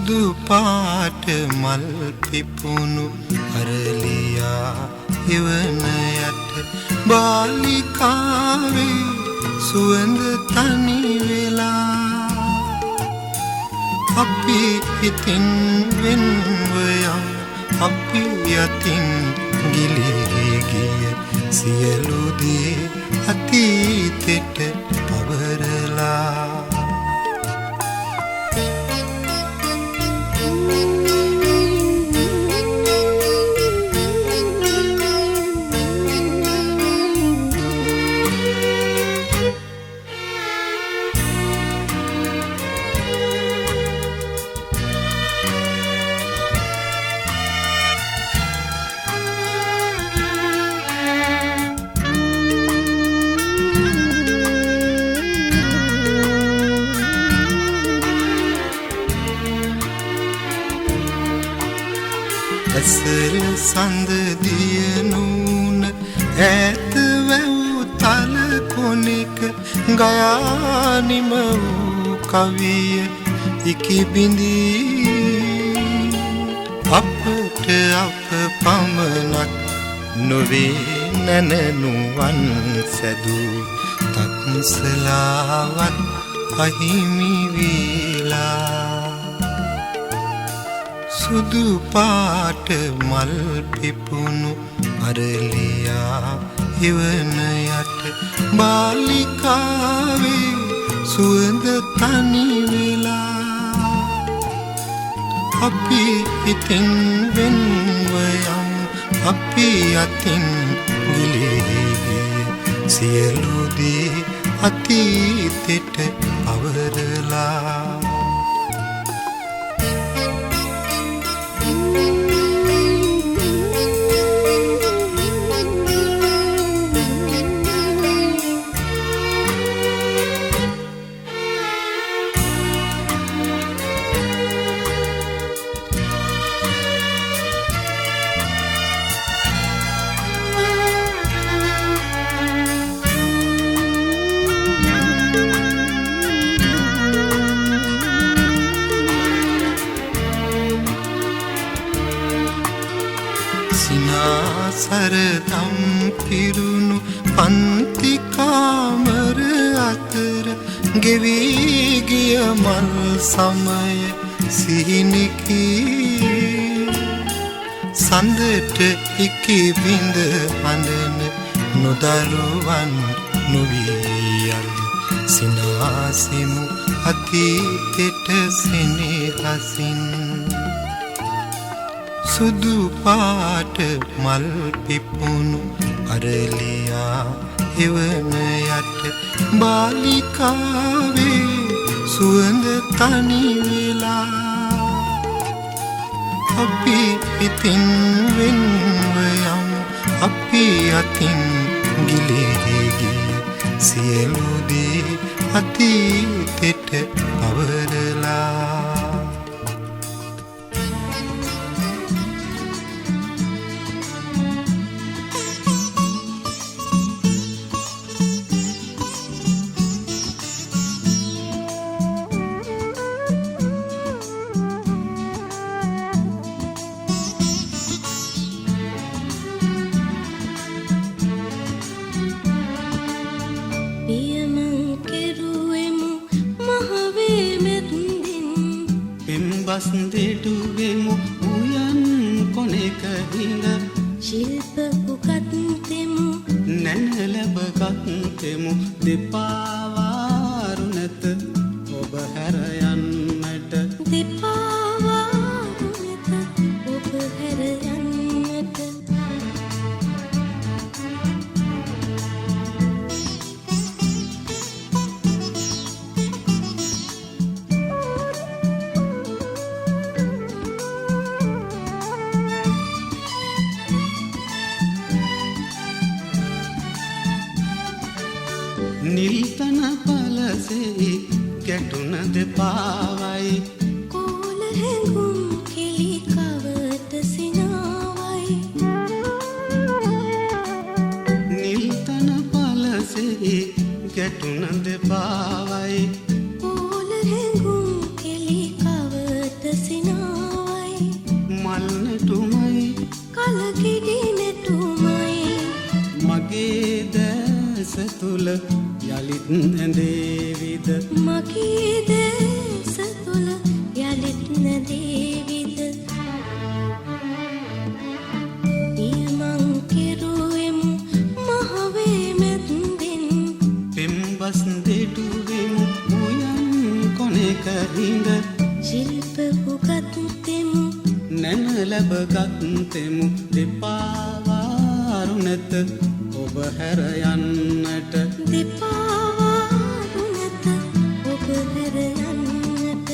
සුදු පාට මල් පිපුණු අරලියා එවන යට බාලිකාවේ සුවඳ තනි වෙලා අපි හිතින් වෙන්ව යම් අපි යතින් ගිලී ගිය සියලු දේ අතීතෙට පවරලා ඇසල සඳ දිය නූන ඈත වැව් තල කොනෙක ගයානිම වූ කවිය ඉකි බිඳී අපට අප පමණක් නොවේ නැනනුවන් සැදූ තත්සලාවත් අහිමි වීලා සුදු පාට මල් පිපුණු අරලියා එවන යට බාලිකාවේ සුවඳ තනි වෙලා අපි හිතින් වෙන්ව යම් අපි අතින් ගිලී ගිය සියලු දේ අතීතෙට පවරලා සරදම් පිරුණු පන්ති කාමර අතර ගෙවී ගිය මල් සමය සිහිනිකී සඳට ඉකි බිඳ හඳන නොදරුවන් නොවියල් සිනාසිමු අතීතෙට සෙනෙහසින් සුදු පාට මල් පිපුණු අරලියා එවන යට බාලිකාවේ සුවඳ තනි වෙලා අපි හිතින් වෙන්ව යම් අපි අතින් ගිලී ගිය සියලු දේ අතීතෙට පවරලා බස් දෙඩුවෙමු උයන් කොනෙක හිඳ ශිල්ප උගත්ෙමු නැනලබ ගත්ෙමු දෙපාවාරු නැත ඔබ හැර යන්නට දෙපාවාරු නැත ඔබ හැර යන්නට නිල්තන පලසේ ගැටුන දෙපාවයි කෝල හැඟුම් කෙලි කවට සිනාවයි නිල්තන පලසේ ගැටුන දෙපාවයි කෝල හැඟුම් කෙලි කවට සිනාවයි තුල යලිත් ඇඳේවිද මගේ දේශ තුල යලිත් නැදේවිද පියමං කෙරුවෙමු මහවේ මැද්දෙන් පෙම්බස් දෙටුවෙමු උයන් කොනෙක හිඳ ශිල්ප පුගත්තෙමු නැන ලැබගත්තෙමු දෙපාවාරු නැත ඔබ හැර යන්නට දෙපාවාරු නැත ඔබ හැර යන්නට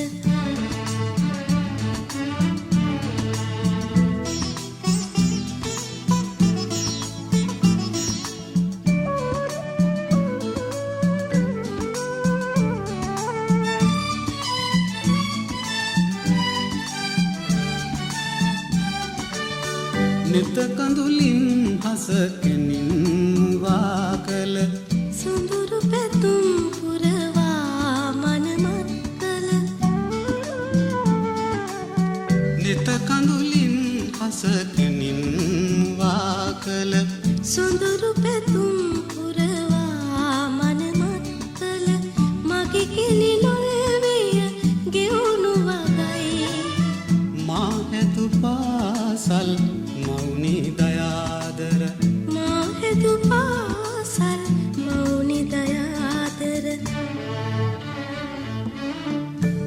නිත කඳුලින් හසකෙනින් වාකල සොඳුරු පැතුම් පුරවා මනමත් කළ නිත කඳුලින් හසකෙනින් වාකල සොඳුරු පැතුම් පුරවා මනමත් කළ මගේ කිලි නොලවිය ගෙවුණු වගයි මා හැතු පාසල් මෞනි දයාදර මා හැදු පාසල් මෞනි දයාදර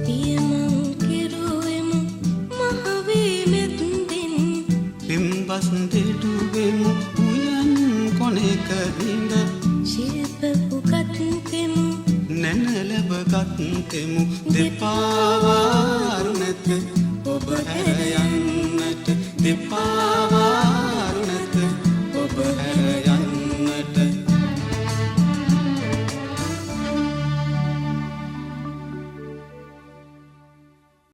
පියමං කෙරුවෙමු මහවේ මැද්දෙන් පෙම්බස් දෙටුවෙමු උයන් කොනෙක හිඳ ශිල්ප පුගත්තෙමු නැන ලැබගත්තෙමු දෙපාවාරු නැත ඔබ හැර යන්නට දෙපා